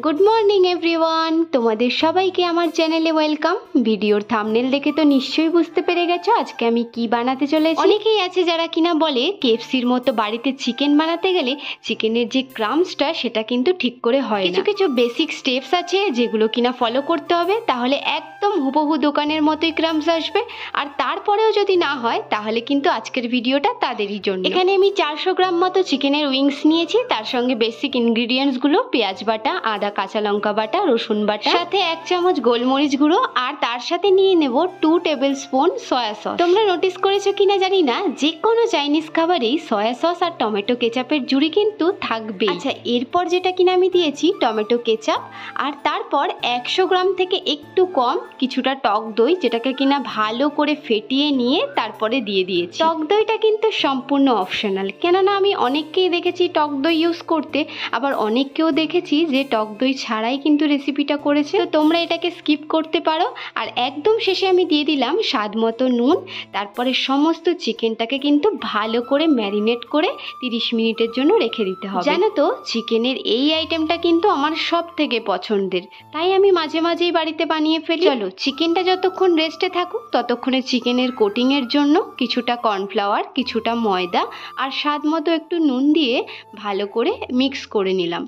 Good morning everyone, তোমাদের সবাইকে আমার চ্যানেলে ওয়েলকাম। ভিডিওর থাম্বনেল দেখে তো নিশ্চয়ই বুঝতে পেরে গেছো আজকে আমি কি বানাতে চলেছি। অনেকেই আছে যারা কিনা বলে কেএফসির মতো বাড়িতে চিকেন বানাতে গেলে চিকেনের যে ক্রামসটা সেটা কিন্তু ঠিক করে হয় না। কিছু কিছু বেসিক স্টেপস আছে যেগুলো কিনা ফলো করতে হবে, তাহলে একদম হুবহু দোকানের মতোই ক্রামস আসবে। আর তারপরেও যদি না হয় তাহলে কিন্তু আজকের ভিডিওটা তাদেরই জন্য। এখানে আমি 400 গ্রাম মতো চিকেনের উইংস নিয়েছি, তার সঙ্গে বেসিক ইনগ্রিডিয়েন্টসগুলো পেঁয়াজ বাটা, আদা কাঁচা লঙ্কা বাটা, রসুন বাটা, সাথে 1 চামচ গোলমরিচ গুঁড়ো, আর তার সাথে নিয়ে নেব 2 টেবিল স্পুন সয়া সস। তোমরা নোটিস করেছো কিনা জানি না, যে কোনো চাইনিজ খাবারেই সয়া সস আর টমেটো কেচাপের জুড়ি কিন্তু থাকবে। আচ্ছা, এরপর যেটা কিনা আমি দিয়েছি টমেটো কেচাপ, আর তারপর 100 গ্রাম থেকে একটু কম কিছুটা টক দই, যেটাকে কিনা ভালো করে ফেটিয়ে নিয়ে তারপরে দিয়ে দিয়েছি। টক দইটা কিন্তু সম্পূর্ণ অপশনাল, কেননা আমি অনেককেই দেখেছি টক দই ইউজ করতে, আবার অনেককেও দেখেছি যে টক দই ছাড়াই কিন্তু রেসিপিটা করেছে, তো তোমরা এটাকে স্কিপ করতে পারো। আর একদম শেষে আমি দিয়ে দিলাম স্বাদ মতো নুন। তারপরে সমস্ত চিকেনটাকে কিন্তু ভালো করে ম্যারিনেট করে 30 মিনিটের জন্য রেখে দিতে হবে। জানো তো, চিকেনের এই আইটেমটা কিন্তু আমার সব থেকে পছন্দের, তাই আমি মাঝে মাঝেই বাড়িতে বানিয়ে ফেলি। চলো, চিকেনটা যতক্ষণ রেস্টে থাকুক ততক্ষণে চিকেনের কোটিংয়ের জন্য কিছুটা কর্নফ্লাওয়ার, কিছুটা ময়দা আর স্বাদ মতো একটু নুন দিয়ে ভালো করে মিক্স করে নিলাম।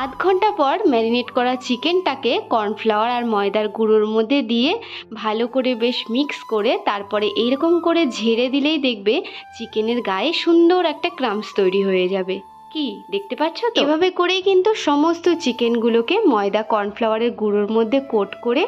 আধ ঘন্টা পর ম্যারিনেট করা চিকেনটাকে কর্নফ্লাওয়ার আর ময়দার গুঁড়োর মধ্যে দিয়ে ভালো করে বেশ মিক্স করে তারপরে এইরকম করে ঝেড়ে দিলেই দেখবে চিকেনের গায়ে সুন্দর একটা ক্রামস তৈরি হয়ে যাবে। কি দেখতে পাচ্ছ তো? এভাবে করেই কিন্তু সমস্ত চিকেনগুলোকে ময়দা কর্নফ্লাওয়ারের গুঁড়োর মধ্যে কোট করে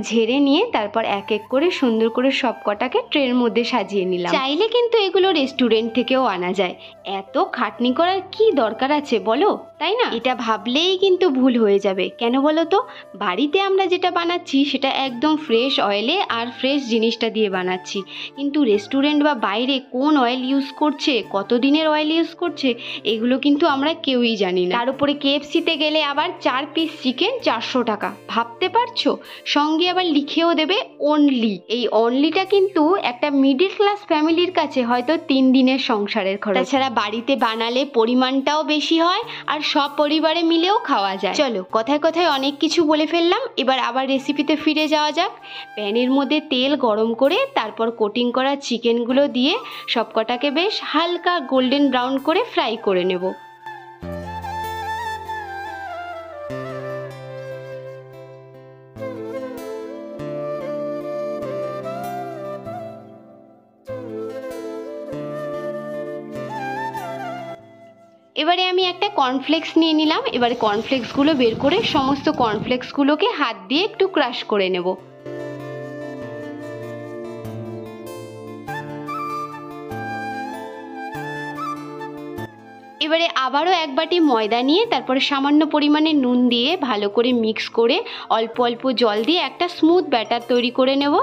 ঝেড়ে নিয়ে তারপর এক এক করে সুন্দর করে সব কটাকে ট্রের মধ্যে সাজিয়ে নিলাম। চাইলে কিন্তু এগুলো রেস্টুরেন্ট থেকেও আনা যায়, এত খাটনি করার কি দরকার আছে বলো, তাই না? এটা ভাবলেই কিন্তু ভুল হয়ে যাবে। কেন বলো তো? বাড়িতে আমরা যেটা বানাচ্ছি সেটা একদম ফ্রেশ অয়েলে আর ফ্রেশ জিনিসটা দিয়ে বানাচ্ছি, কিন্তু রেস্টুরেন্ট বা বাইরে কোন অয়েল ইউজ করছে, কত দিনের অয়েল ইউজ করছে, এগুলো কিন্তু আমরা কেউই জানি না। তার উপরে কেএফসিতে গেলে আবার 4 পিস চিকেন 400 টাকা, ভাবতে পারছো? সঙ্গে আবার লিখেও দেবে অনলি। এই অনলিটা কিন্তু একটা মিডিল ক্লাস ফ্যামিলির কাছে হয়তো 3 দিনের সংসারের খরচ। তাছাড়া বাড়িতে বানালে পরিমাণটাও বেশি হয় আর সব পরিবারে মিলেও খাওয়া যায়। চলো, কথায় কথায় অনেক কিছু বলে ফেললাম, এবার আবার রেসিপিতে ফিরে যাওয়া যাক। প্যানের মধ্যে তেল গরম করে তারপর কোটিং করা চিকেনগুলো দিয়ে সবকটাকে বেশ হালকা গোল্ডেন ব্রাউন করে ফ্রাই করে নেব। এবারে আমি একটা কর্নফ্লেক্স নিয়ে নিলাম। এবারে কর্নফ্লেক্সগুলো বের করে সমস্ত কর্নফ্লেক্সগুলোকে হাত দিয়ে একটু ক্রাশ করে নেব। এবারে আবারও এক বাটি ময়দা নিয়ে তারপরে সামান্য পরিমাণে নুন দিয়ে ভালো করে মিক্স করে অল্প অল্প জল দিয়ে একটা স্মুথ ব্যাটার তৈরি করে নেব।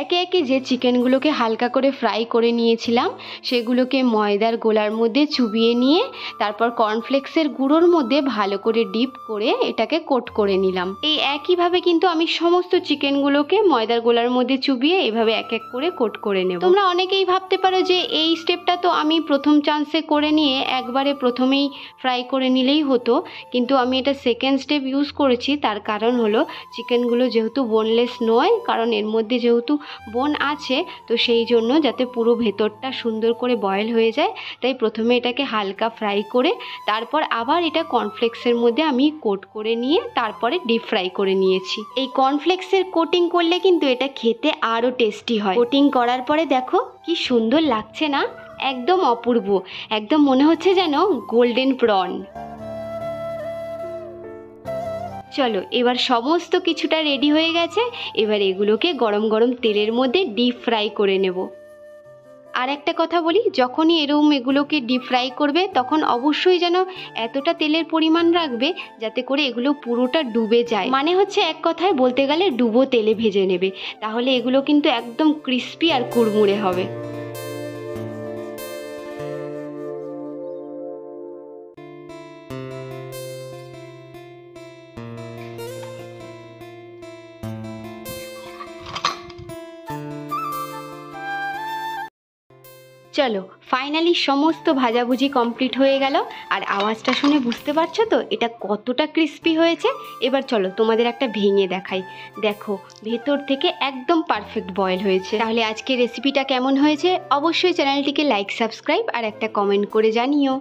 একে একে যে চিকেনগুলোকে হালকা করে ফ্রাই করে নিয়েছিলাম সেগুলোকে ময়দার গোলার মধ্যে চুবিয়ে নিয়ে তারপর কর্নফ্লেক্সের গুঁড়োর মধ্যে ভালো করে ডিপ করে এটাকে কোট করে নিলাম। এই একইভাবে কিন্তু আমি সমস্ত চিকেনগুলোকে ময়দার গোলার মধ্যে চুবিয়ে এভাবে এক এক করে কোট করে নেব। তোমরা অনেকেই ভাবতে পারো যে এই স্টেপটা তো আমি প্রথম চান্সে করে নিয়ে একবারে প্রথমেই ফ্রাই করে নিলেই হতো, কিন্তু আমি এটা সেকেন্ড স্টেপ ইউজ করেছি। তার কারণ হলো চিকেনগুলো যেহেতু বোনলেস নয়, কারণ এর মধ্যে যেহেতু বোন আছে, তো সেই জন্য যাতে পুরো ভেতরটা সুন্দর করে বয়েল হয়ে যায়, তাই প্রথমে এটাকে হালকা ফ্রাই করে তারপর আবার এটা কর্নফ্লেক্সের মধ্যে আমি কোট করে নিয়ে তারপরে ডিপ ফ্রাই করে নিয়েছি। এই কর্নফ্লেক্সের কোটিং করলে কিন্তু এটা খেতে আরও টেস্টি হয়। কোটিং করার পরে দেখো কি সুন্দর লাগছে না? একদম অপূর্ব, একদম মনে হচ্ছে যেন গোল্ডেন প্রন। চলো, এবার সমস্ত কিছুটা রেডি হয়ে গেছে। এবার এগুলোকে গরম গরম তেলের মধ্যে ডিপ ফ্রাই করে নেব। আর একটা কথা বলি, যখনই এগুলোকে ডিপ ফ্রাই করবে তখন অবশ্যই যেন এতটা তেলের পরিমাণ রাখবে যাতে করে এগুলো পুরোটা ডুবে যায়। মানে হচ্ছে এক কথায় বলতে গেলে ডুবো তেলে ভেজে নেবে, তাহলে এগুলো কিন্তু একদম ক্রিস্পি আর কুড়মুড়ে হবে। চলো ফাইনালি সমস্ত ভাজাভুজি কমপ্লিট হয়ে গেল। আর আওয়াজটা শুনে বুঝতে পারছো তো এটা কতটা ক্রিস্পি হয়েছে। এবার চলো তোমাদের একটা ভেঙে দেখাই। দেখো ভেতর থেকে একদম পারফেক্ট বয়েল হয়েছে। তাহলে আজকে রেসিপিটা কেমন হয়েছে অবশ্যই চ্যানেলটিকে লাইক, সাবস্ক্রাইব আর একটা কমেন্ট করে জানিও।